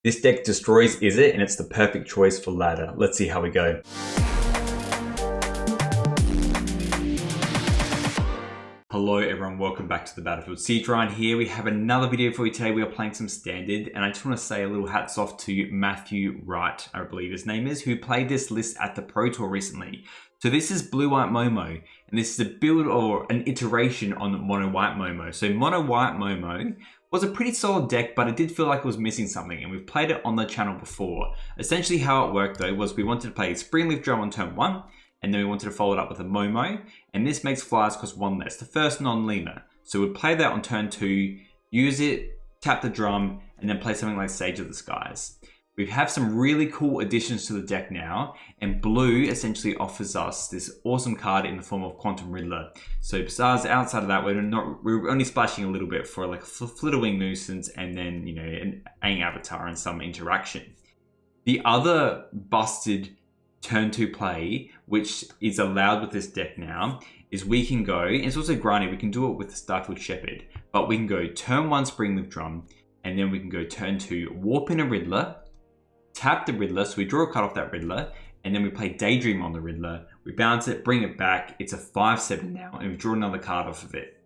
This deck destroys Izzet, and it's the perfect choice for ladder. Let's see how we go. Hello everyone, welcome back to the Battlefield Siege Ryan here. We have another video for you today. We are playing some standard, and I just want to say a little hats off to Matthew Wright, I believe his name is, who played this list at the Pro Tour recently. So this is Blue-White MoMo, and this is a build or an iteration on Mono-White MoMo. So Mono-White MoMo was a pretty solid deck, but it did feel like it was missing something, and we've played it on the channel before. Essentially how it worked though was we wanted to play Springleaf Drum on turn 1, and then we wanted to follow it up with a Momo, and this makes flyers cost 1 less, the first non-lemur. So we'd play that on turn 2, use it, tap the drum, and then play something like Sage of the Skies. We have some really cool additions to the deck now, and blue essentially offers us this awesome card in the form of Quantum Riddler. So besides, outside of that, we're only splashing a little bit for like Flitterwing Nuisance, and then, you know, an Aang Avatar and some interaction. The other busted turn 2 play, which is allowed with this deck now, is we can go, and it's also grindy, we can do it with the Stifled Shepherd, but we can go turn 1 Springleaf Drum, and then we can go turn 2 Warp in a Riddler, tap the Riddler, so we draw a card off that Riddler, and then we play Daydream on the Riddler, we bounce it, bring it back, it's a 5/7 now, and we draw another card off of it.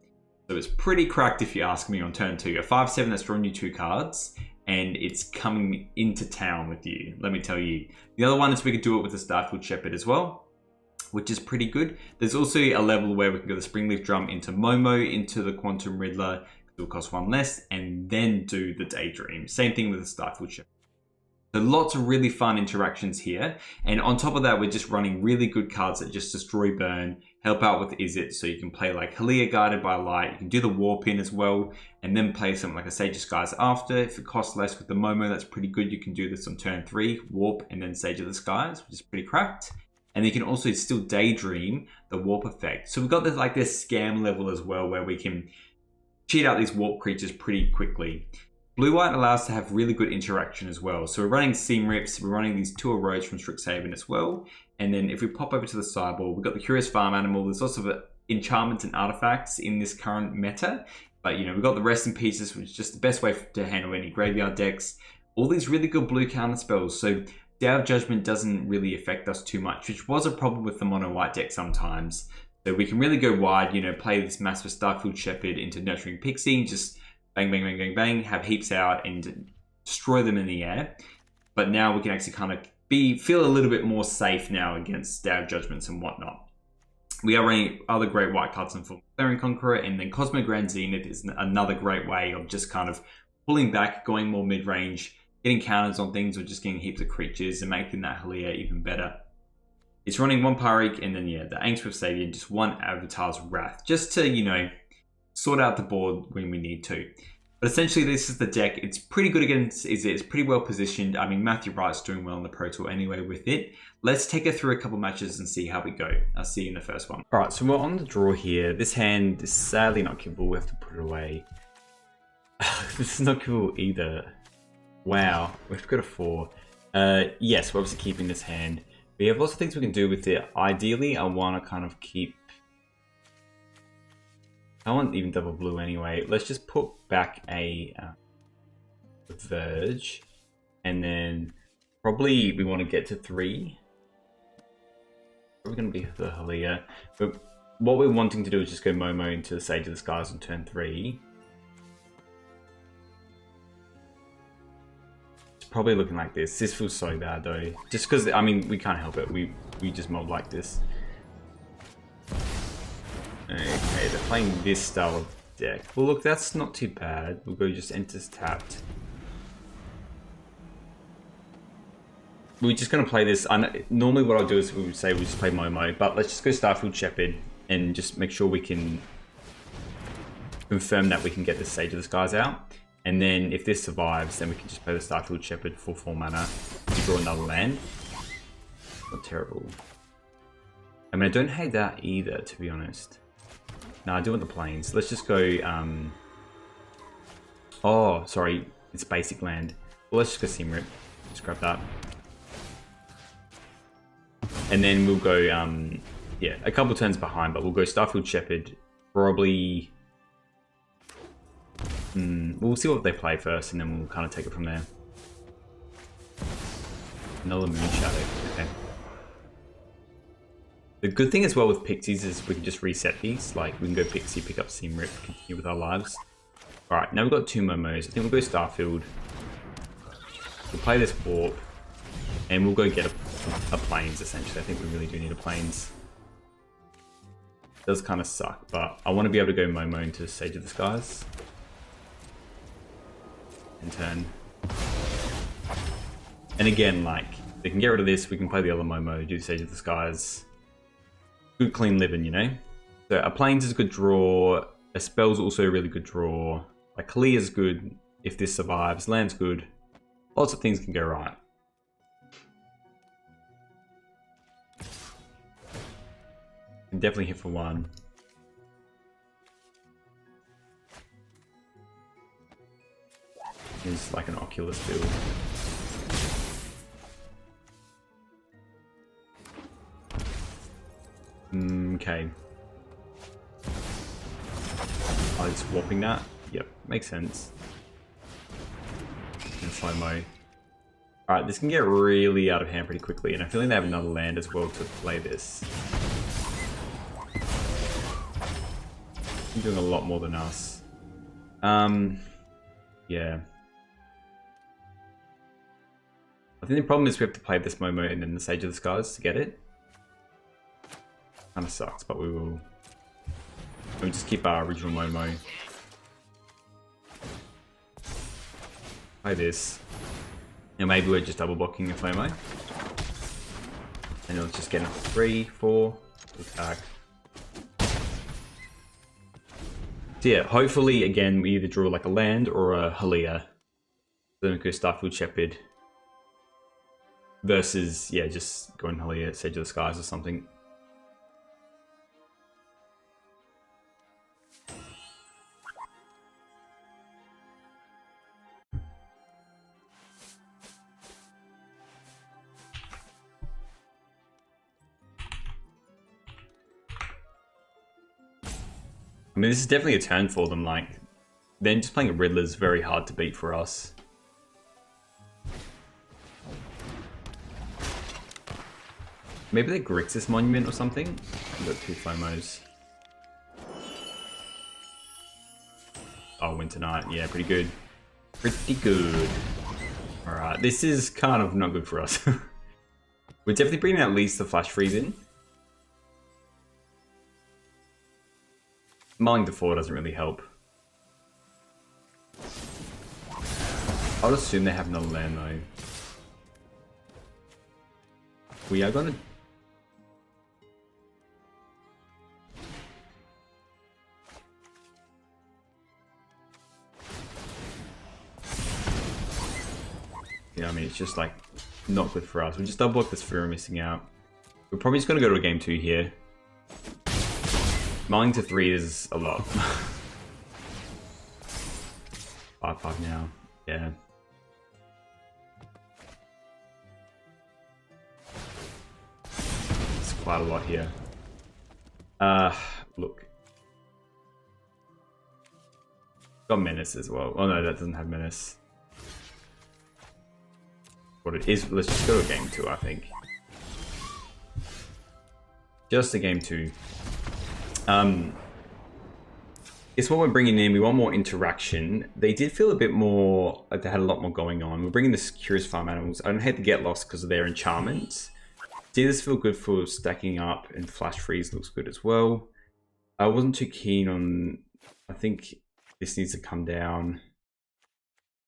So it's pretty cracked if you ask me on turn 2. A 5/7 that's drawing you 2 cards, and it's coming into town with you, let me tell you. The other one is we could do it with the Stifled Shepherd as well, which is pretty good. There's also a level where we can go the Springleaf Drum into Momo, into the Quantum Riddler, because it will cost 1 less, and then do the Daydream. Same thing with the Stifled Shepherd. So lots of really fun interactions here. And on top of that, we're just running really good cards that just destroy burn, help out with Izzet. So you can play like Halia Guided by Light, you can do the Warp in as well, and then play something like a Sage of Skies after. If it costs less with the Momo, that's pretty good. You can do this on turn 3, Warp, and then Sage of the Skies, which is pretty cracked. And you can also still Daydream the Warp effect. So we've got this like this scam level as well, where we can cheat out these Warp creatures pretty quickly. Blue-White allows us to have really good interaction as well. So we're running Seam Rips, we're running these 2 Roads from Strixhaven as well. And then if we pop over to the sideboard, we've got the Curious Farm Animal. There's also enchantments and artifacts in this current meta. But, you know, we've got the Rest in Pieces, which is just the best way to handle any graveyard decks. All these really good blue counter spells. So Day of Judgment doesn't really affect us too much, which was a problem with the mono-white deck sometimes. So we can really go wide, you know, play this massive Stifled Shepherd into Nurturing Pixie, just bang, bang, bang, bang, bang, have heaps out and destroy them in the air. But now we can actually kind of feel a little bit more safe now against Day of Judgments and whatnot. We are running other great white cards in form of Clarion Conqueror, and then Cosmo Grand Zenith is another great way of just kind of pulling back, going more mid-range, getting counters on things, or just getting heaps of creatures and making that Halia even better. It's running 1 Pyreek, and then, yeah, the Angswith Savior, and just 1 Avatar's Wrath, just to, you know, sort out the board when we need to. But essentially, this is the deck. It's pretty good against Izzet. It's pretty well positioned. I mean, Matthew Wright's doing well in the Pro Tour anyway with it. Let's take it through a couple matches and see how we go. I'll see you in the first one. All right, so we're on the draw here. This hand is sadly not killable. We have to put it away. This is not killable either. Wow, we've got a 4. Yes, we're obviously keeping this hand. We have lots of things we can do with it. Ideally, I want to kind of keep... I want even double blue anyway. Let's just put back a Verge, and then probably we want to get to 3. Probably going to be the Halia. But what we're wanting to do is just go Momo into the Sage of the Skies on turn 3. It's probably looking like this. This feels so bad though. Just because, I mean, we can't help it. We just mob like this. Okay, they're playing this style of deck. Well, look, that's not too bad. We'll go just enters tapped. We're just going to play this. Normally what I'll do is we would say we just play Momo, but let's just go Stifled Shepherd and just make sure we can confirm that we can get the Sage of the Skies out. And then if this survives, then we can just play the Stifled Shepherd for 4 mana to draw another land. Not terrible. I mean, I don't hate that either, to be honest. No, I do want the planes. Let's just go... Oh, sorry. It's basic land. Well, let's just go Seam Rip. Just grab that. And then we'll go... yeah, a couple turns behind, but we'll go Stifled Shepherd. Probably... we'll see what they play first, and then we'll kind of take it from there. Another Moon Shadow. Okay. The good thing as well with Pixies is we can just reset these. Like, we can go Pixie, pick up Seam Rip, continue with our lives. Alright, now we've got 2 Momos. I think we'll go Starfield. We'll play this Warp. And we'll go get a Plains, essentially. I think we really do need a Plains. It does kind of suck, but I want to be able to go Momo into Sage of the Skies. And turn. And again, like, they can get rid of this, we can play the other Momo, do Sage of the Skies. Good clean living, you know? So a Plains is a good draw, a Spell's also a really good draw, like Clear's good if this survives, Land's good. Lots of things can go right. Can definitely hit for 1. Is like an Oculus build. Okay. Oh, it's swapping that? Yep, makes sense. In slow-mo. Alright, this can get really out of hand pretty quickly, and I feel like they have another land as well to play this. They're doing a lot more than us. Yeah. I think the problem is we have to play this Momo and then the Sage of the Skies to get it. Kind of sucks, but we will. We'll just keep our original Momo. Play this. And maybe we're just double blocking the Flamo. And it'll just get a 3, 4, attack. So yeah, hopefully again we either draw like a land or a Halia. Then we go Starfield Shepherd. Versus, yeah, just going Halia, Sage of the Skies or something. I mean, this is definitely a turn for them, like, then just playing a Riddler is very hard to beat for us. Maybe the Grixis Monument or something? I've got 2 Flamos. Oh, Winter Night, yeah, pretty good. Pretty good. Alright, this is kind of not good for us. We're definitely bringing at least the Flash Freeze in. Mulling to 4 doesn't really help. I would assume they have another land though. We are gonna... Yeah, I mean, it's just like not good for us. We just double block this Fear missing out. We're probably just gonna go to a game 2 here. Mulling to 3 is a lot. 5/5 now. Yeah. It's quite a lot here. Look. Got Menace as well. Oh no, that doesn't have Menace. What it is, let's just go to game 2, I think. Just a game 2. Guess what we're bringing in, we want more interaction. They did feel a bit more, like they had a lot more going on. We're bringing the Curious Farm Animals. I don't hate to get lost because of their enchantments. Did this feel good for stacking up, and Flash Freeze looks good as well. I wasn't too keen on, I think this needs to come down.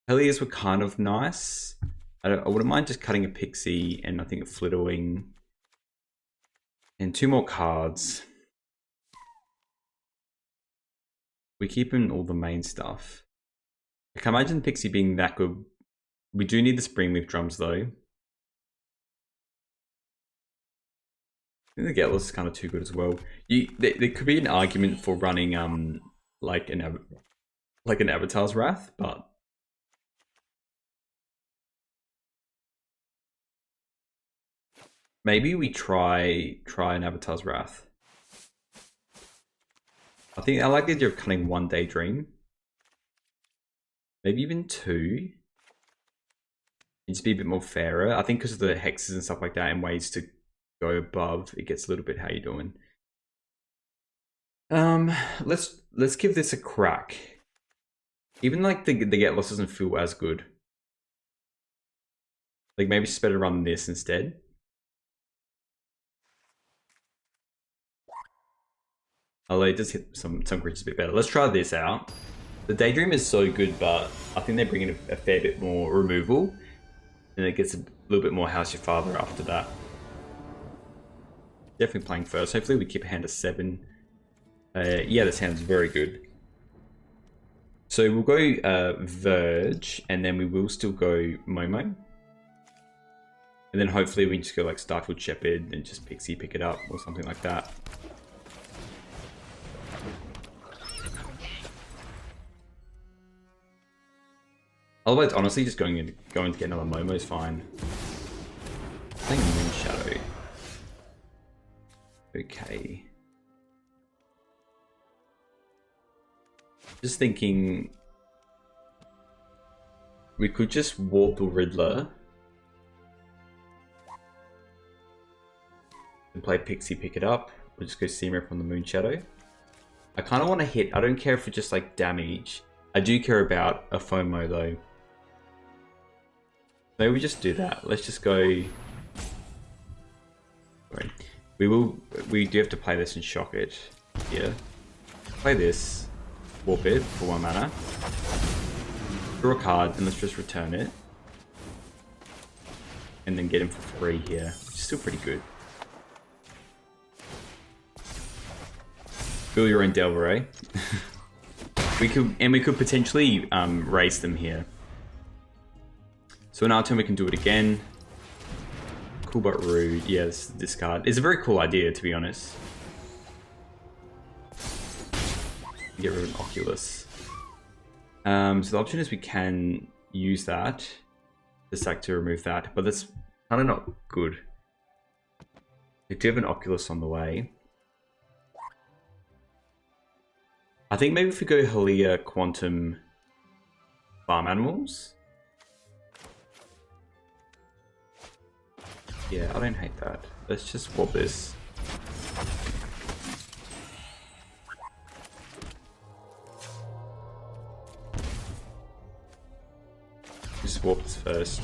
Helios were kind of nice. I wouldn't mind just cutting a Pixie and I think a Flitterwing. And 2 more cards. We keep in all the main stuff. I can imagine Pixie being that good. We do need the Springleaf Drums though. I think the Getless is kind of too good as well. There could be an argument for running like an Avatar's Wrath, but maybe we try an Avatar's Wrath. I think I like the idea of cutting 1 Daydream. Maybe even 2. It'd just be a bit more fairer. I think because of the hexes and stuff like that and ways to go above, it gets a little bit how you doing. Let's give this a crack. Even like the get loss doesn't feel as good. Like maybe it's just better to run this instead. Although it does hit some creatures a bit better. Let's try this out. The Daydream is so good, but I think they bring in a fair bit more removal. And it gets a little bit more House Your Father after that. Definitely playing first. Hopefully we keep a hand of 7. Yeah, this hand's very good. So we'll go Verge, and then we will still go Momo. And then hopefully we can just go like Starfield Shepherd and just Pixie pick it up or something like that. Otherwise, honestly, just going to get another Momo is fine. Playing Moon Shadow. Okay. Just thinking, we could just warp the Riddler and play Pixie, pick it up. We'll just go Seamrip on the Moon Shadow. I kind of want to hit. I don't care if it's just like damage. I do care about a FOMO though. Maybe we just do that. Let's just go. Sorry. We do have to play this and shock it. Yeah. Play this. Warp it for 1 mana. Draw a card and let's just return it. And then get him for 3 here. Which is still pretty good. Build your own Delver, eh? we could potentially race them here. So in our turn we can do it again. Cool but rude. Yeah, this card. It's a very cool idea, to be honest. Get rid of an Oculus. So the option is we can use that. The sack to remove that, but that's kind of not good. We do have an Oculus on the way. I think maybe if we go Halia Quantum Farm Animals. Yeah, I don't hate that. Let's just swap this. Just swap this first.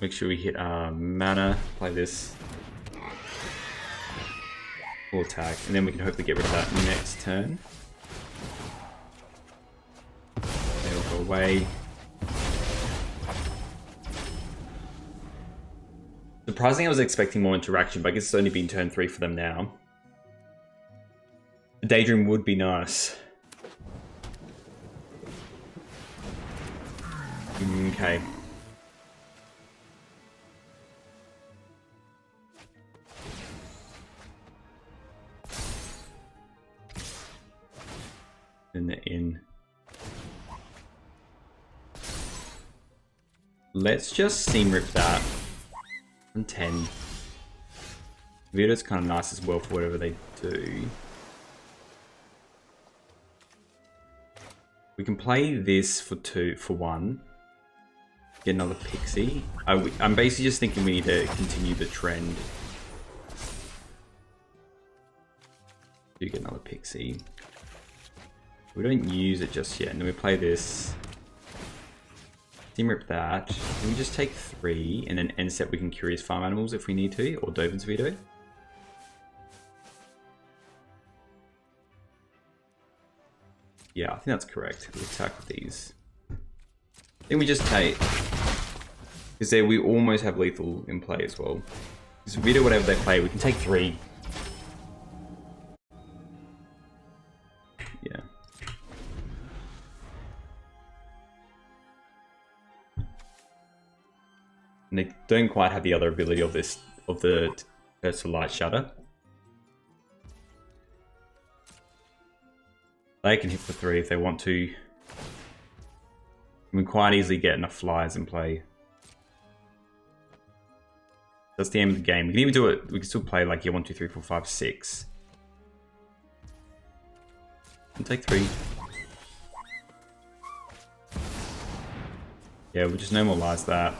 Make sure we hit mana, play this. Full attack, and then we can hopefully get rid of that next turn. They'll go away. Surprisingly, I was expecting more interaction, but I guess it's only been turn 3 for them now. A Daydream would be nice. Okay. And they're in. Let's just seam rip that. And 10. Vito's kind of nice as well for whatever they do. We can play this for 1. Get another Pixie. I'm basically just thinking we need to continue the trend. Do get another Pixie. We don't use it just yet, and then we play this. Seam rip that. Can we just take 3, and then end step we can Curious Farm Animals if we need to, or Dovin's Veto? Yeah, I think that's correct. We'll attack with these. Then we just take, because there we almost have lethal in play as well. Because Veto whatever they play, we can take 3. Yeah. And they don't quite have the other ability of this, of the Curse to Light Shutter. They can hit for 3 if they want to. We can quite easily get enough flyers in play. That's the aim of the game. We can even do it, we can still play like 1, 2, 3, 4, 5, 6. And take 3. Yeah, we'll just normalize that.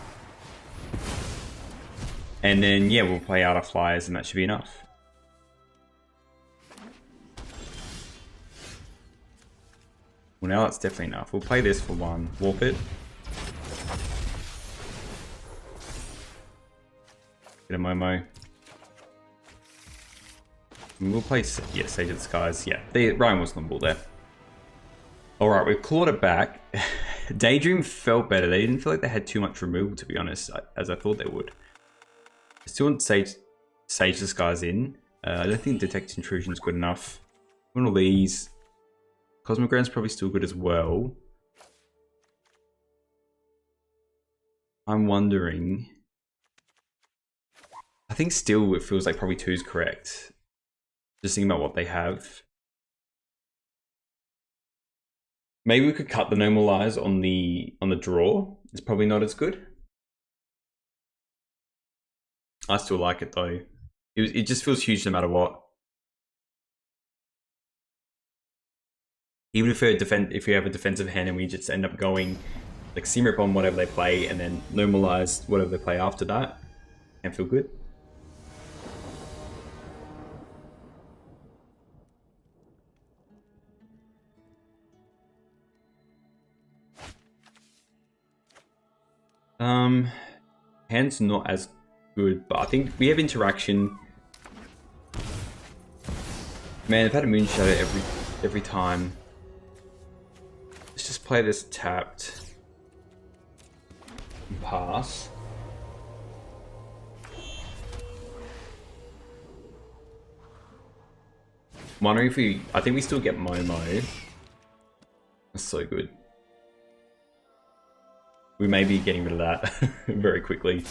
And then, yeah, we'll play out our flyers and that should be enough. Well, now that's definitely enough. We'll play this for one. Warp it. Get a Momo. And we'll play, yeah, Sage of the Skies. Yeah, Ryan was on the ball there. Alright, we've clawed it back. Daydream felt better. They didn't feel like they had too much removal, to be honest, as I thought they would. I still want Sage the Skies in. I don't think Detect Intrusion is good enough. One of these. Cosmic Ground's probably still good as well. I'm wondering. I think still it feels like probably 2 is correct. Just thinking about what they have. Maybe we could cut the normalize on the draw. It's probably not as good. I still like it though. It just feels huge no matter what. Even if we have a defensive hand and we just end up going like Simrip on whatever they play and then normalize whatever they play after that, can feel good. Hand's not as good, but I think we have interaction. Man, I've had a Moon Shadow every time. Let's just play this tapped. And pass. I'm wondering if I think we still get Momo. That's so good. We may be getting rid of that very quickly.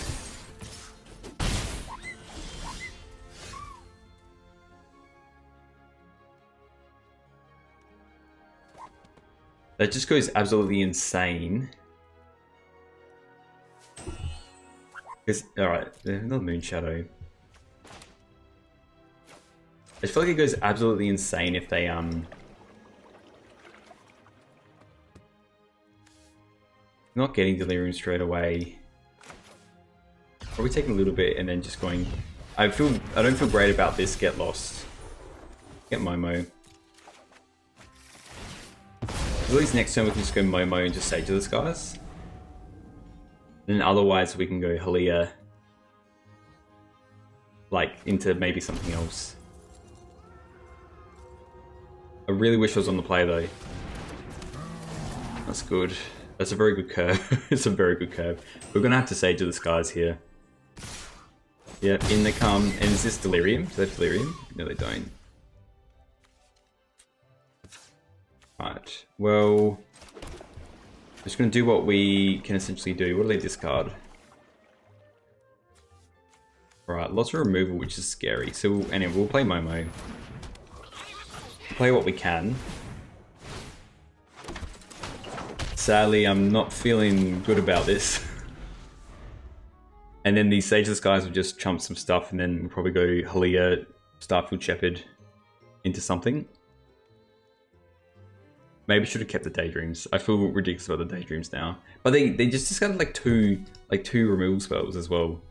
That just goes absolutely insane. Alright, another Moon Shadow. I feel like it goes absolutely insane if they not getting Delirium straight away. Probably taking a little bit and then just going. I don't feel great about this. Get lost. Get Momo. At least next turn we can just go Momo and just Sage of the Skies. And otherwise we can go Halia. Like into maybe something else. I really wish I was on the play though. That's good. That's a very good curve. It's a very good curve. We're gonna have to Sage of the Skies here. Yep, in they come. And is this Delirium? Do they have Delirium? No, they don't. Right. Well, I'm just gonna do what we can essentially do. What do they discard? Right, lots of removal, which is scary. So anyway, we'll play Momo. We'll play what we can. Sadly, I'm not feeling good about this. And then the Sage of the Skies will just chump some stuff and then we'll probably go Halia, Starfield Shepherd into something. Maybe should have kept the Daydreams. I feel ridiculous about the Daydreams now. But they just discarded like two removal spells as well.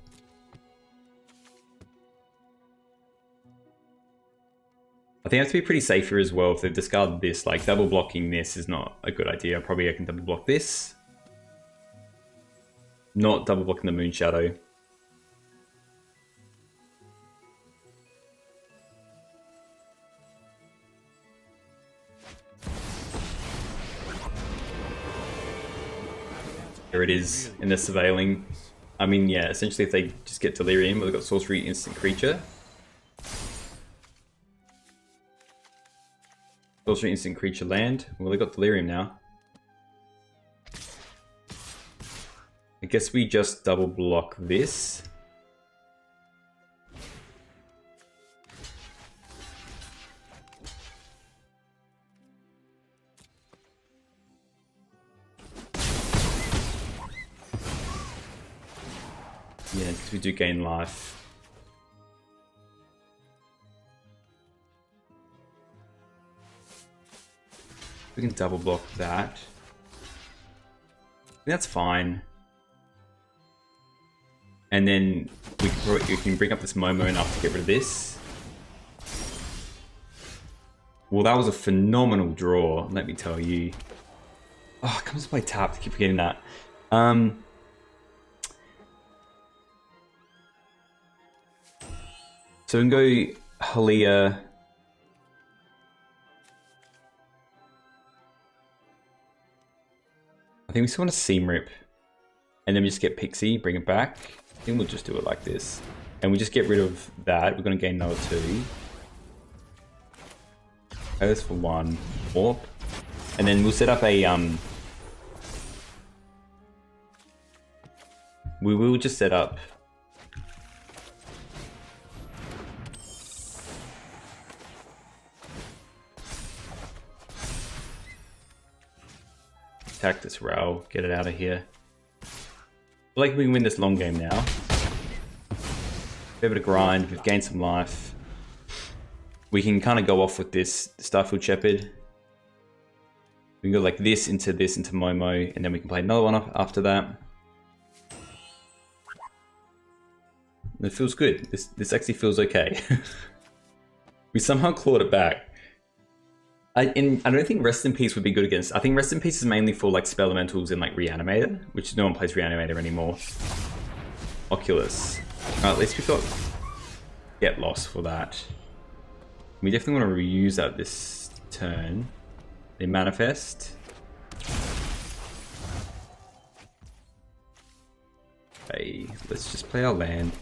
I think I have to be pretty safe here as well. If they've discarded this, like double blocking this is not a good idea. Probably I can double block this. Not double blocking the Moon Shadow. There it is, and they're surveilling. I mean, yeah, essentially if they just get Delirium, they've got Sorcery Instant Creature. Sorcery Instant Creature land. Well, they've got Delirium now. I guess we just double block this. Yeah, because we do gain life. We can double block that. That's fine. And then we can bring up this Momo enough to get rid of this. Well, that was a phenomenal draw, let me tell you. Oh, it comes to play tap. I keep forgetting that. So we can go Halia. I think we still want to Seam Rip. And then we just get Pixie, bring it back. I think we'll just do it like this. And we just get rid of that. We're going to gain another 2. Earth for 1. Warp. And then we'll set up a... We will just set up... Attack this rail, get it out of here. I feel like we can win this long game now. Be able to grind, we've gained some life. We can kind of go off with this Starfield Shepherd. We can go like this into Momo, and then we can play another one up after that. And it feels good. This actually feels okay. We somehow clawed it back. I don't think Rest in Peace would be good against. I think Rest in Peace is mainly for like Spell Elementals and like Reanimator, which no one plays Reanimator anymore. Oculus. At least we got Get Lost for that. We definitely want to reuse that this turn. They manifest. Okay, let's just play our land.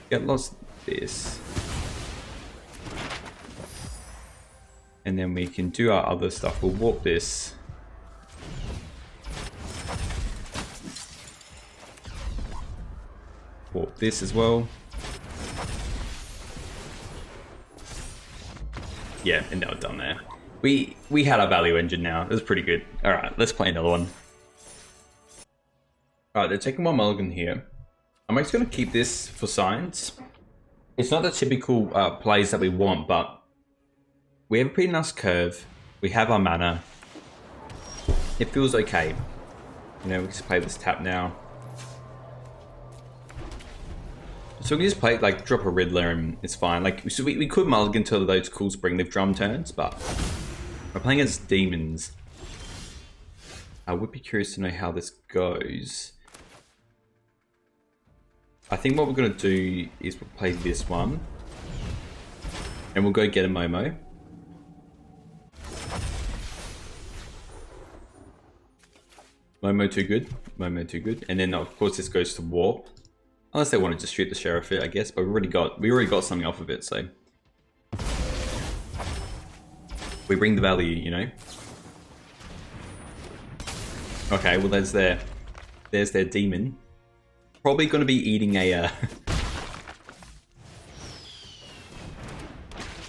Get Lost this. And then we can do our other stuff. We'll warp this. Warp this as well. Yeah, and now we're done there. We had our value engine now. It was pretty good. Alright, let's play another one. Alright, they're taking one mulligan here. I'm actually going to keep this for science. It's not the typical plays that we want, but we have a pretty nice curve. We have our mana. It feels okay. You know, we just play this tap now. So we can just play, like, drop a Riddler and it's fine. Like, so we could mulligan to those cool Springleaf Drum turns, but we're playing against demons. I would be curious to know how this goes. I think what we're going to do is we'll play this one. And we'll go get a Momo. Momo too good. Momo too good. And then of course this goes to Warp. Unless they wanted to shoot the Sheriff it, I guess. But we already got something off of it, so we bring the value, you know. Okay, well there's their demon. Probably going to be eating a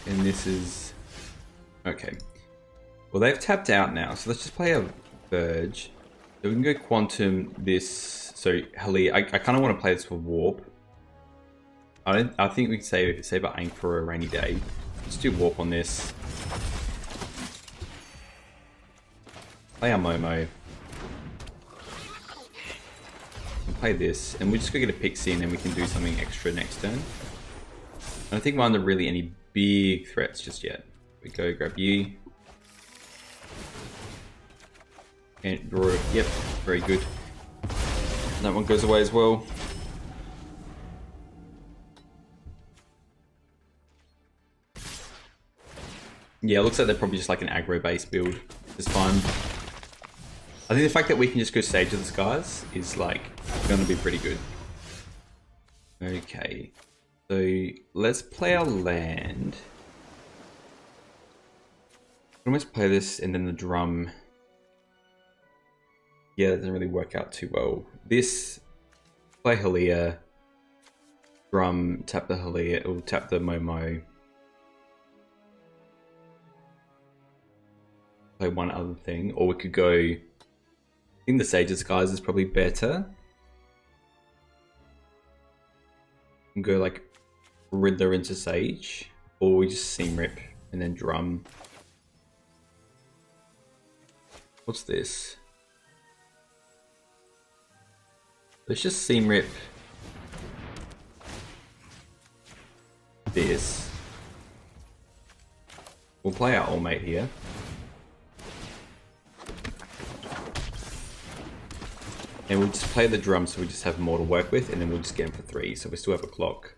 and this is okay. Well, they've tapped out now, so let's just play a Verge. So we can go Quantum this. So Heli, I kind of want to play this for Warp. I think we can save our Ink for a rainy day. Let's do Warp on this. Play our Momo. And play this, and we just go get a Pixie, and then we can do something extra next turn. I don't think we're under really any big threats just yet. We go grab you. And draw it. Yep, very good. That one goes away as well. Yeah, it looks like they're probably just like an aggro based build. It's fine. I think the fact that we can just go Sage of the Skies is like going to be pretty good. Okay, so let's play our land. Almost play this and then the drum. Yeah, that doesn't really work out too well. This, play Halia, drum, tap the Halia, or tap the Momo. Play one other thing, or we could go, I think the Sage of Skies is probably better. And go like Riddler into Sage, or we just Seam Rip and then drum. What's this? Let's just seam rip this. We'll play our all-mate here. And we'll just play the drum so we just have more to work with, and then we'll just get him for 3, so we still have a clock.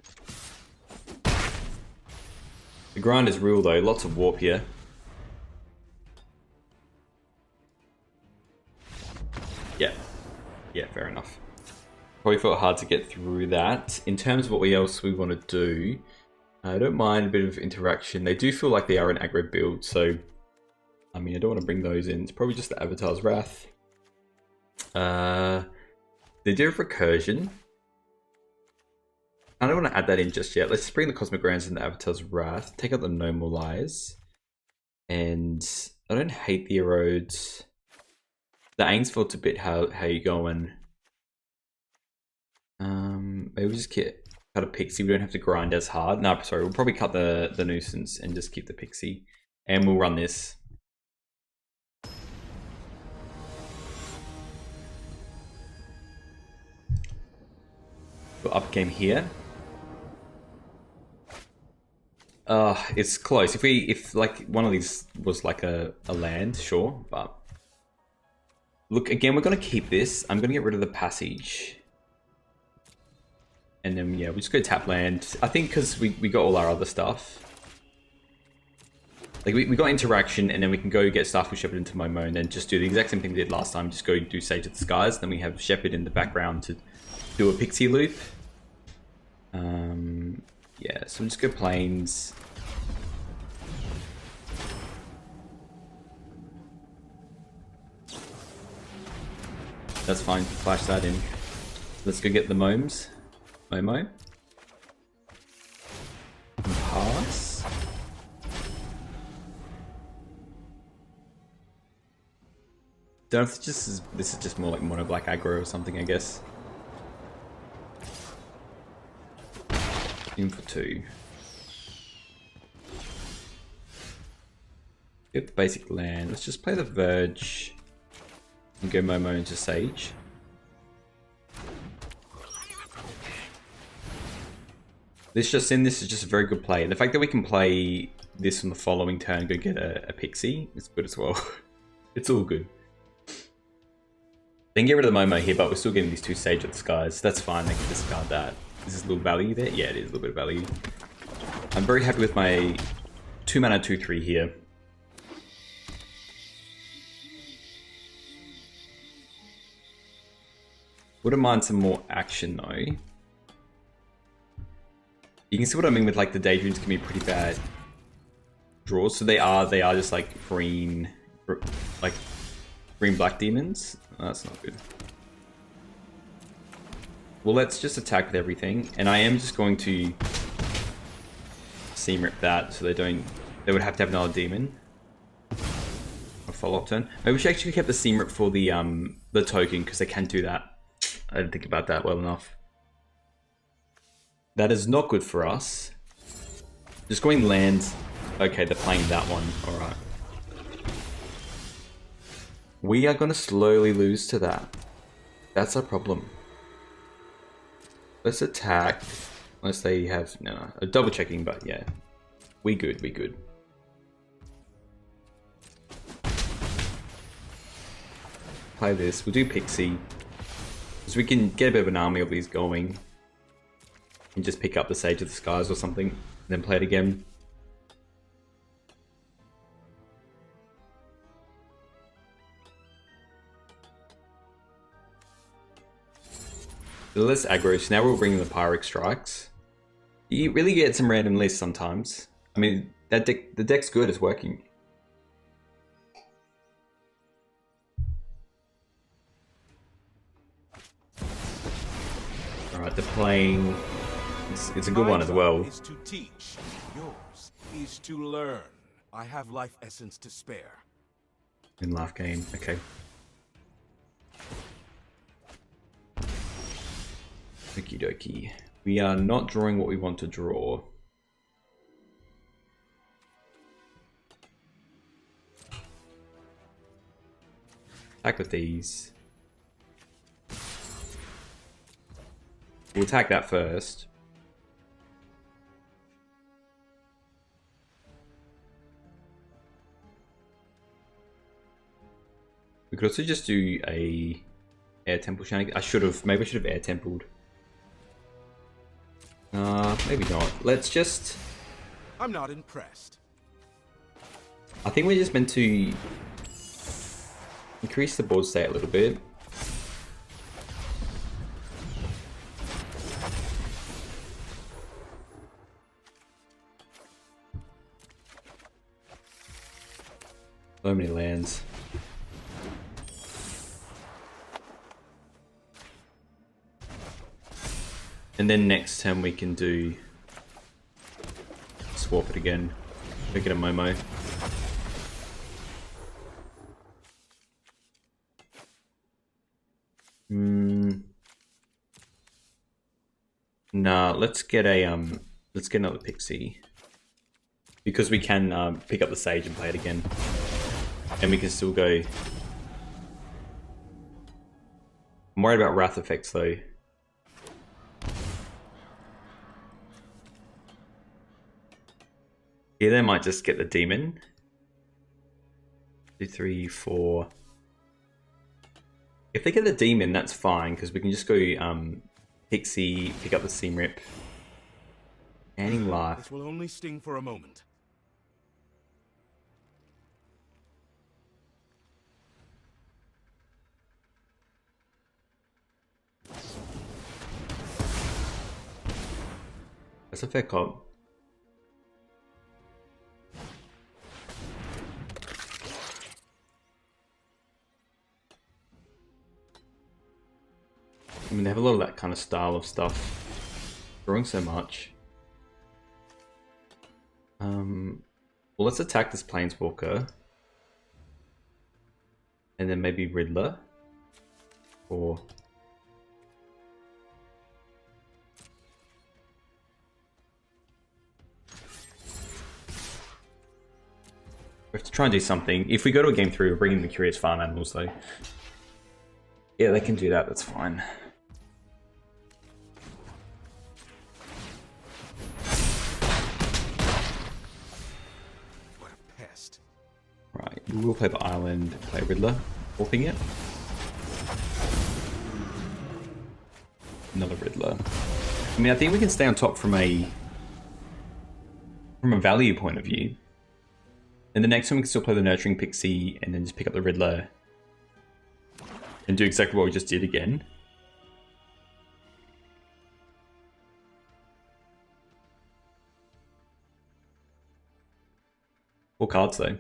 The grind is real though, lots of warp here. Yeah, fair enough. Probably felt hard to get through that. In terms of what else we want to do, I don't mind a bit of interaction. They do feel like they are an aggro build, so I mean, I don't want to bring those in. It's probably just the Avatar's Wrath. They do have recursion. I don't want to add that in just yet. Let's just bring the Cosmic Grounds and the Avatar's Wrath. Take out the No More Lies. And I don't hate the erodes. The Ainsfield's a bit how you going. Maybe we just cut a Pixie. We don't have to grind as hard. No, sorry, we'll probably cut the Nuisance and just keep the Pixie. And we'll run this. We'll up game here. It's close. If like one of these was like a land, sure, but look, again, we're gonna keep this. I'm gonna get rid of the passage. And then yeah, we just go tap land. I think because we got all our other stuff. Like we got interaction, and then we can go get Starfish Shepherd into MoMo and then just do the exact same thing we did last time. Just go do Sage of the Skies, then we have Shepherd in the background to do a Pixie loop. Yeah, so we'll just go Plains. That's fine, flash that in. Let's go get the MoMo. Pass. Don't know if this is just more like mono black aggro or something, I guess. In for 2. Get the basic land. Let's just play the Verge and go MoMo into Sage. This is just a very good play. The fact that we can play this on the following turn, go get a Pixie, is good as well. It's all good. Then get rid of the MoMo here, but we're still getting these 2 Sage of the Skies. That's fine, they can discard that. Is this a little value there? Yeah, it is a little bit of value. I'm very happy with my 2 mana 2/3 here. Wouldn't mind some more action though. You can see what I mean with like the Daydreams can be pretty bad draws. So they are just like green black demons. Oh, that's not good. Well, let's just attack with everything, and I am just going to seam rip that so they would have to have another demon. A follow-up turn. Maybe we should actually keep the seam rip for the token, because they can do that. I didn't think about that well enough. That is not good for us. Just going land. Okay, they're playing that one. Alright. We are going to slowly lose to that. That's our problem. Let's attack. Unless they have... No, double checking, but yeah. We good. Play this. We'll do Pixie. So we can get a bit of an army of these going. And just pick up the Sage of the Skies or something. And then play it again. Less aggro, so now we'll bring in the Pyric Strikes. You really get some random lists sometimes. I mean, the deck's good, it's working. Alright, they're playing... It's a good one as well. Is to teach. Yours is to learn. I have life essence to spare. In life game, okay. Okie dokie. We are not drawing what we want to draw. Attack with these. We'll attack that first. We could also just do a air temple shenanigan. Maybe I should have air templed. Maybe not. Let's just... I'm not impressed. I think we're just meant to increase the board state a little bit. So many lands. And then next turn we can do swap it again. Make it a Momo. Nah, let's get another Pixie. Because we can pick up the Sage and play it again. And we can still go. I'm worried about Wrath effects though. Yeah, they might just get the demon. 2, 3, 4. If they get the demon, that's fine, because we can just go Pixie, pick up the Seam Rip. Gaining life. This will only sting for a moment. That's a fair call. I mean, they have a lot of that kind of style of stuff. Drawing so much. Well, let's attack this Planeswalker. And then maybe Riddler. Or... we have to try and do something. If we go to a game 3, we're bringing the Curious Farm Animals though. Yeah, they can do that, that's fine. What a pest. Right, we will play the island, play Riddler, warping it. Another Riddler. I mean, I think we can stay on top from a value point of view. And the next one we can still play the Nurturing Pixie and then just pick up the Riddler and do exactly what we just did again. Four cards though.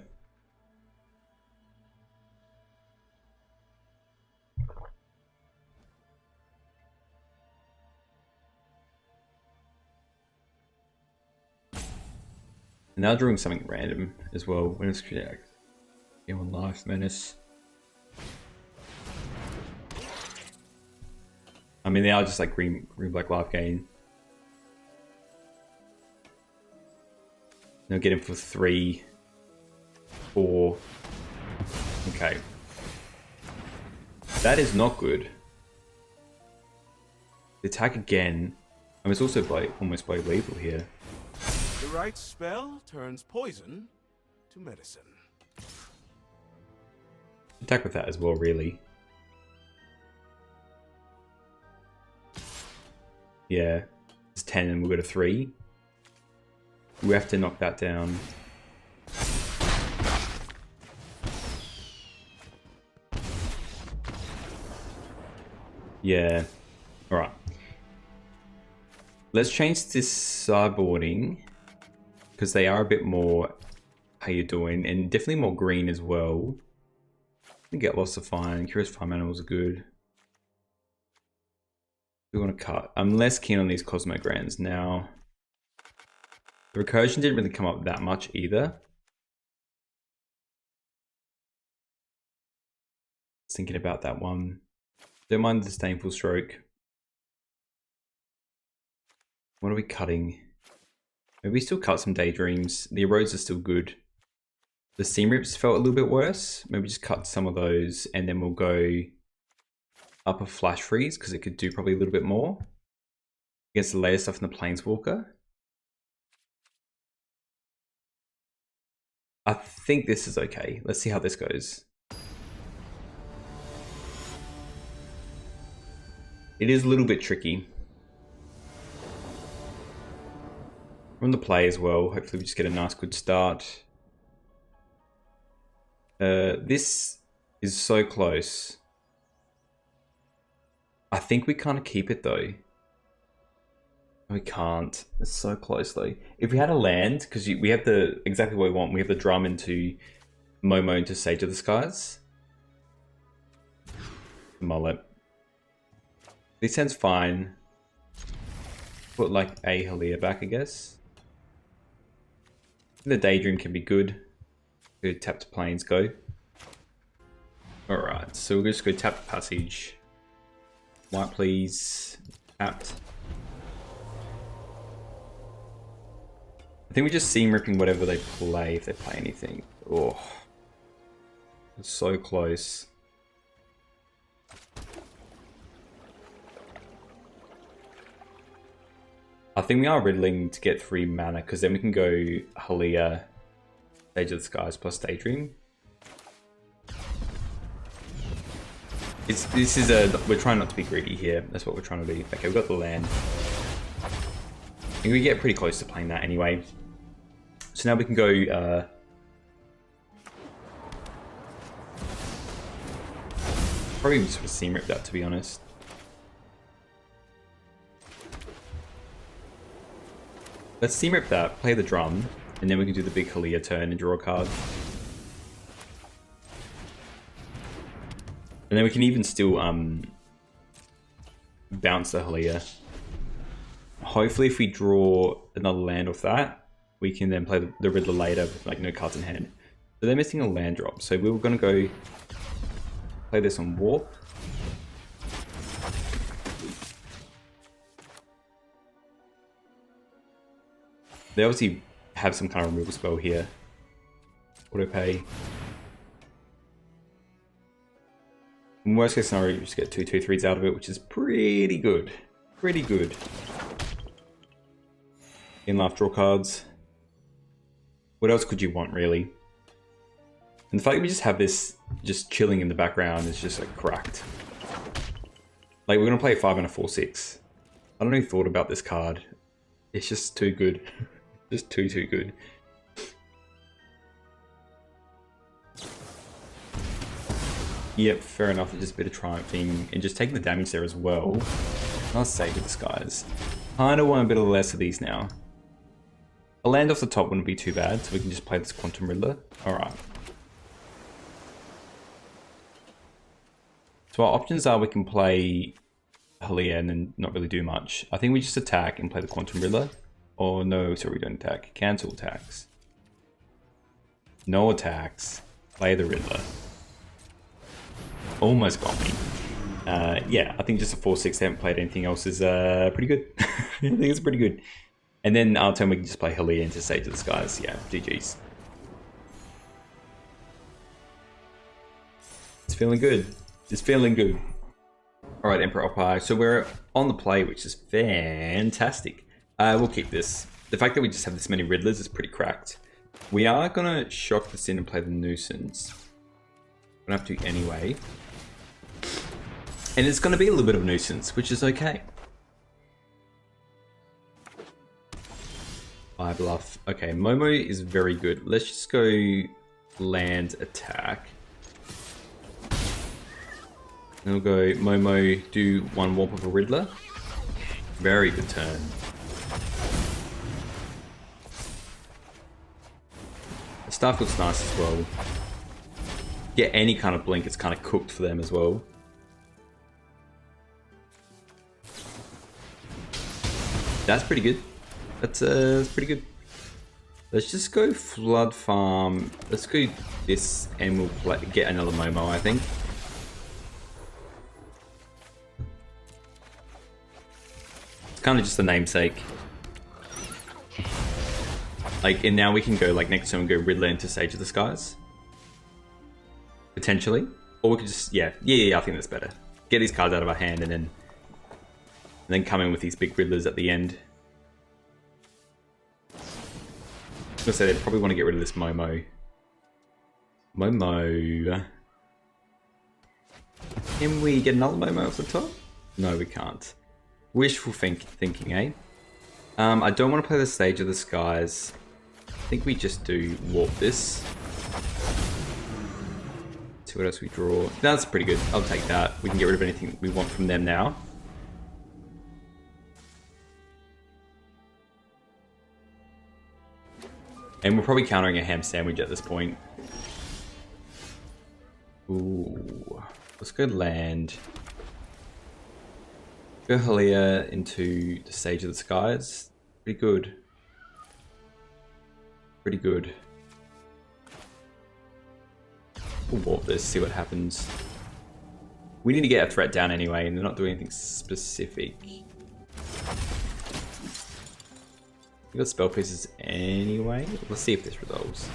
And now drawing something random as well. When it's correct. Game on Life, Menace. I mean, they are just like green black life gain. Now get him for 3, 4. Okay. That is not good. The attack again. I mean, it's also almost Blade Lethal here. The right spell turns poison to medicine. Attack with that as well, really. Yeah, it's 10 and we'll go to 3. We have to knock that down. Yeah, alright. Let's change this sideboarding because they are a bit more how you doing and definitely more green as well. We get lots of fine. Curious Farm Animals are good. We want to cut. I'm less keen on these Cosmogrands now. The Recursion didn't really come up that much either. Just thinking about that one. Don't mind the Disdainful Stroke. What are we cutting? Maybe we still cut some Daydreams. The Erodes are still good. The Seam Rips felt a little bit worse. Maybe just cut some of those and then we'll go up a Flash Freeze because it could do probably a little bit more. Gets the latest stuff in the Planeswalker. I think this is okay. Let's see how this goes. It is a little bit tricky. We're on the play as well. Hopefully we just get a nice good start. This is so close. I think we kind of keep it though. We can't. It's so close though. If we had a land, because we have the exactly what we want. We have the drum into Momo into Sage of the Skies. Mullet. This sounds fine. Put like a Halia back, I guess. The Daydream can be good. Good tap to planes, go. Alright, so we'll just go tap the passage. White please. Tapped. I think we just seam ripping whatever they play if they play anything. Oh. It's so close. I think we are riddling to get 3 mana, because then we can go Halia, Sage of the Skies plus Daydream. We're trying not to be greedy here. That's what we're trying to do. Okay, we've got the land. I think we get pretty close to playing that anyway. So now we can go probably just seam rip that, to be honest. Let's seam rip that, play the drum, and then we can do the big Halia turn and draw a card. And then we can even still bounce the Halia. Hopefully if we draw another land off that, we can then play the Riddler later with like no cards in hand. So they're missing a land drop, so we were going to go play this on Warp. They obviously have some kind of removal spell here. Auto pay. In worst case scenario, you just get 2/2/3s out of it, which is pretty good. Pretty good. In life, draw cards. What else could you want, really? And the fact that we just have this just chilling in the background is just like cracked. Like, we're gonna play a 5 and a 4/6. I don't know who thought about this card. It's just too good. Just too good. Yep, fair enough. It's just a bit of triumphing and just taking the damage there as well. Nice Sage of the Skies. Kinda want a bit of less of these now. A land off the top wouldn't be too bad, so we can just play this Quantum Riddler. Alright. So our options are we can play Halia and then not really do much. I think we just attack and play the Quantum Riddler. Oh no, sorry, we don't attack. Cancel attacks. No attacks. Play the Riddler. Almost got me. Yeah, I think just a 4/6, they haven't played anything else, is pretty good. I think it's pretty good. And then our turn we can just play Halia into Sage of the Skies. Yeah, GG's. It's feeling good. It's feeling good. Alright, Emperor Oppai. So we're on the play, which is fantastic. We'll keep this. The fact that we just have this many Riddlers is pretty cracked. We are going to shock this in and play the Nuisance. We're going to have to anyway. And it's going to be a little bit of a nuisance, which is okay. I bluff. Okay, Momo is very good. Let's just go land attack. And we'll go Momo, do 1 warp of a Riddler. Very good turn. The staff looks nice as well. Get any kind of blink, it's kind of cooked for them as well. That's pretty good. That's pretty good. Let's just go Flood Farm. Let's go this and we'll get another Momo, I think. It's kind of just a namesake. Like, and now we can go, like, next time we go Riddler into Sage of the Skies. Potentially. Or we could just, yeah, I think that's better. Get these cards out of our hand and then And then come in with these big Riddlers at the end. I was gonna say they probably want to get rid of this Momo. Momo. Can we get another Momo off the top? No, we can't. Wishful thinking, eh? I don't want to play the Sage of the Skies. I think we just do warp this. See what else we draw. That's pretty good. I'll take that. We can get rid of anything we want from them now. And we're probably countering a ham sandwich at this point. Ooh. Let's go land. Go Halia into the Sage of the Skies. Pretty good. Pretty good. We'll warp this, see what happens. We need to get a threat down anyway, and they're not doing anything specific. We got spell pieces anyway. Let's see if this resolves.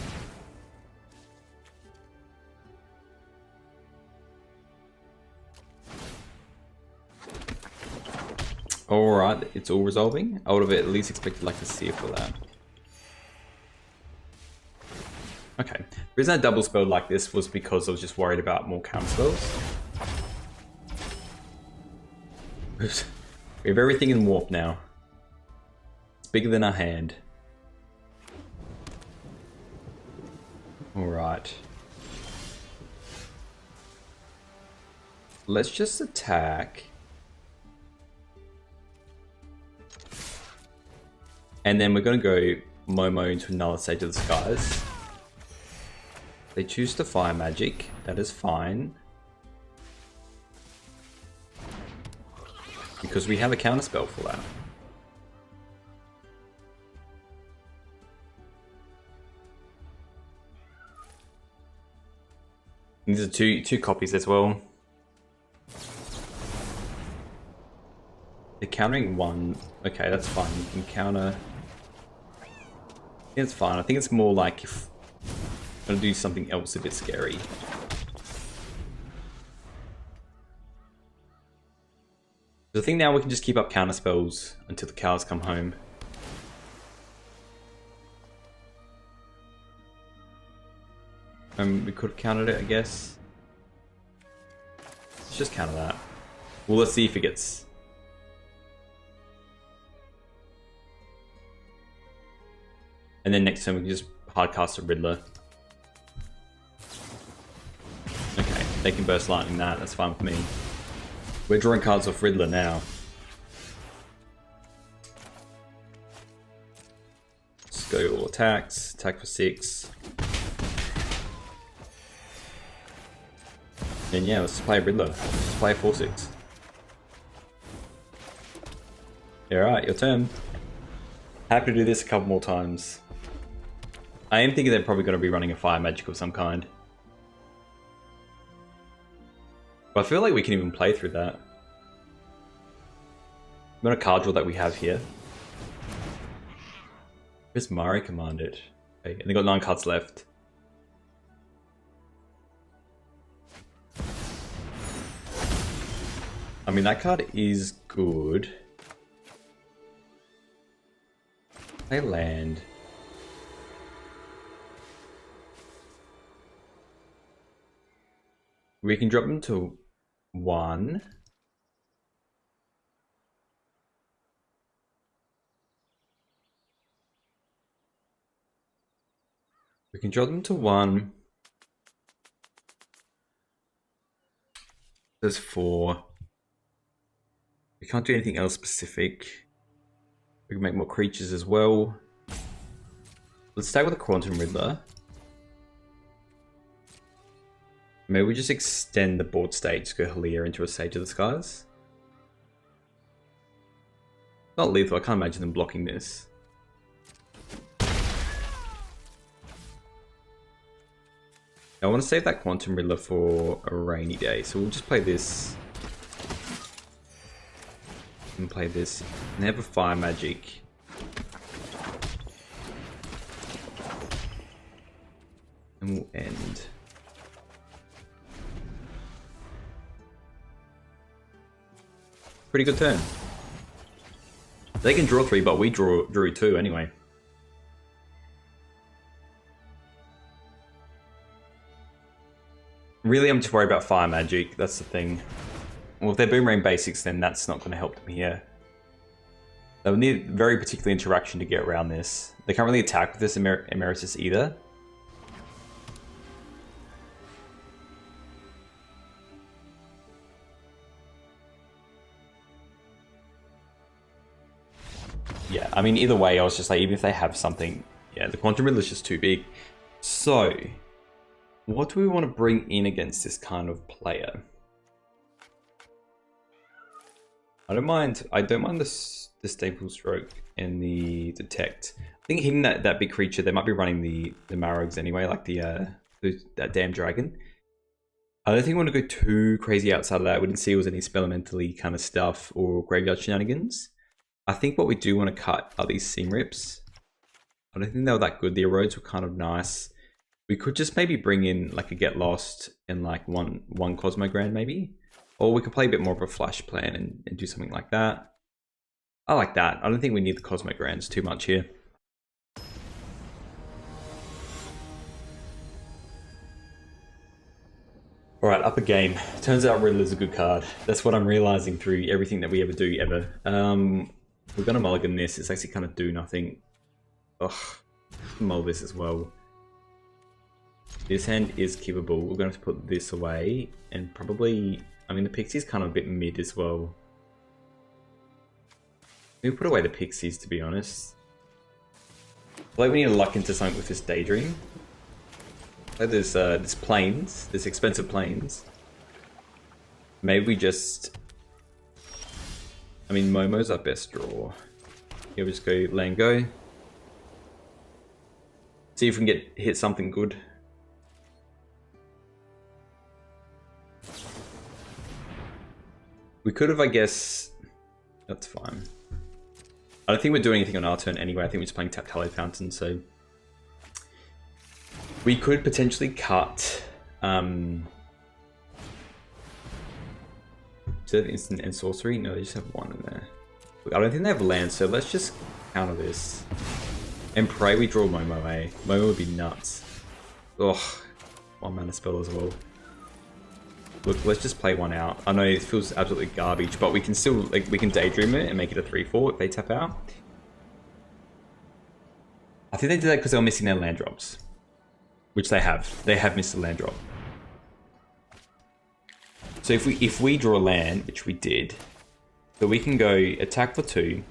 Alright, it's all resolving. I would have at least expected like a seer for that. Okay. The reason I double spelled like this was because I was just worried about more counter spells. We have everything in warp now. It's bigger than our hand. Alright. Let's just attack. And then we're going to go Momo into another Sage of the Skies. They choose to fire magic. That is fine. Because we have a counterspell for that. And these are two copies as well. They're countering one. Okay, that's fine. You can counter. I think it's fine. I think it's more like if I'm gonna do something else a bit scary. I think now we can just keep up counter spells until the cows come home. We could have countered it, I guess. Let's just counter that. Well, let's see if it gets. And then next turn we can just hardcast a Riddler. Okay, they can burst lightning that, that's fine with me. We're drawing cards off Riddler now. Let's go all attacks, attack for 6. And yeah, let's play Riddler. Let's play 4/6. Alright, your turn. Happy to do this a couple more times. I am thinking they're probably going to be running a fire magic of some kind. But I feel like we can even play through that. I'm going to card draw that we have here. Where's Mari commanded? Okay, and they got 9 cards left. I mean, that card is good. They land. We can drop them to 1. We can drop them to 1. There's 4. We can't do anything else specific. We can make more creatures as well. Let's stay with a Quantum Riddler. Maybe we just extend the board state to go Halia into a Sage of the Skies. Not lethal, I can't imagine them blocking this. I want to save that Quantum Riddler for a rainy day, so we'll just play this. And play this. And they have a fire magic. And we'll end. Pretty good turn. They can draw 3, but we drew 2 anyway. Really, I'm just worried about fire magic. That's the thing. Well, if they're Boomerang basics, then that's not going to help them here. They'll need very particular interaction to get around this. They can't really attack with this Emeritus either. Yeah, I mean, either way, I was just like, even if they have something, yeah, the Quantum Riddler's just too big. So, what do we want to bring in against this kind of player? I don't mind the Staple Stroke and the Detect. I think hitting that big creature, they might be running the Marogs anyway, like that damn dragon. I don't think I want to go too crazy outside of that. We didn't see it was any spellmentally kind of stuff or graveyard shenanigans. I think what we do want to cut are these Seam Rips. I don't think they were that good. The Erodes were kind of nice. We could just maybe bring in like a Get Lost and like one Cosmogrand maybe. Or we could play a bit more of a flash plan and do something like that. I like that. I don't think we need the Cosmogrands too much here. Alright, up a game. Turns out Riddler's a good card. That's what I'm realizing through everything that we ever do, ever. We're gonna mulligan this. It's actually kind of do nothing. Ugh. Mull this as well. This hand is keepable. We're gonna have to put this away. And probably... I mean, the Pixie's kind of a bit mid as well. We'll put away the Pixies, to be honest. Like, we need to luck into something with this Daydream. Like, there's planes. There's expensive planes. Maybe we just... I mean, Momo's our best draw. Yeah, we just go land go. See if we can hit something good. We could have, I guess... That's fine. I don't think we're doing anything on our turn anyway. I think we're just playing Tap Tallow Fountain, so... We could potentially cut... Do they have instant and sorcery? No, they just have 1 in there. I don't think they have land, so let's just counter this. And pray we draw Momo, eh? Momo would be nuts. Ugh. 1 mana spell as well. Look, let's just play 1 out. I know it feels absolutely garbage, but we can still, like, we can Daydream it and make it a 3/4 if they tap out. I think they did that because they were missing their land drops. Which they have. They have missed a land drop. So if we draw land, which we did, so we can go attack for 2,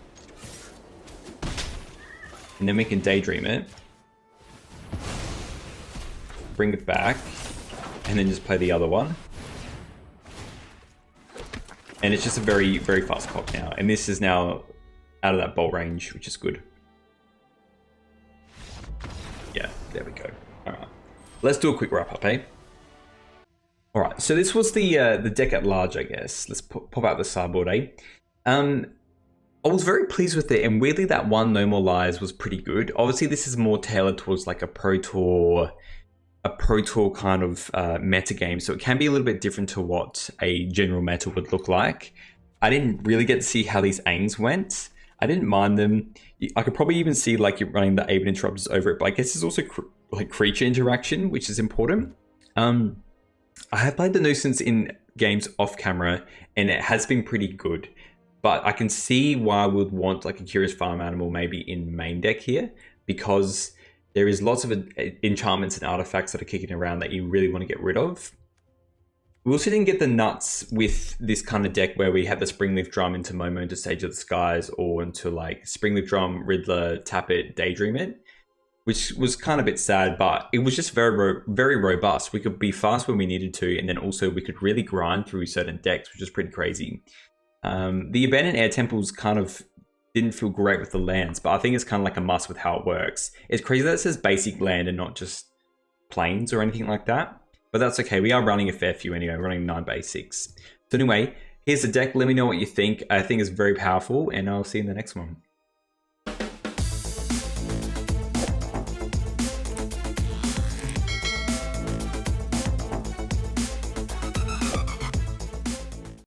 and then we can Daydream it, bring it back, and then just play the other one. And it's just a very, very fast clock now. And this is now out of that bolt range, which is good. Yeah, there we go. All right, let's do a quick wrap up, eh? All right, so this was the deck at large, I guess. Let's pop out the sideboard, eh? I was very pleased with it, and weirdly that one No More Lies was pretty good. Obviously, this is more tailored towards like a Pro Tour kind of meta game, so it can be a little bit different to what a general meta would look like. I didn't really get to see how these Aings went. I didn't mind them. I could probably even see like you're running the Aven Interrupters over it, but I guess there's also like creature interaction, which is important. I have played the Nuisance in games off camera, and it has been pretty good. But I can see why I would want like a Curious Farm Animal maybe in main deck here, because there is lots of enchantments and artifacts that are kicking around that you really want to get rid of. We also didn't get the nuts with this kind of deck where we had the Springleaf Drum into Momo into Stage of the Skies, or into like Springleaf Drum, Riddler, tap it, Daydream it, which was kind of a bit sad, but it was just very, very robust. We could be fast when we needed to, and then also we could really grind through certain decks, which is pretty crazy. The Abandoned Air Temples kind of didn't feel great with the lands, but I think it's kind of like a must with how it works. It's crazy that it says basic land and not just plains or anything like that, but that's okay. We are running a fair few anyway. We're running 9 basics. So anyway, here's the deck. Let me know what you think. I think it's very powerful, and I'll see you in the next one.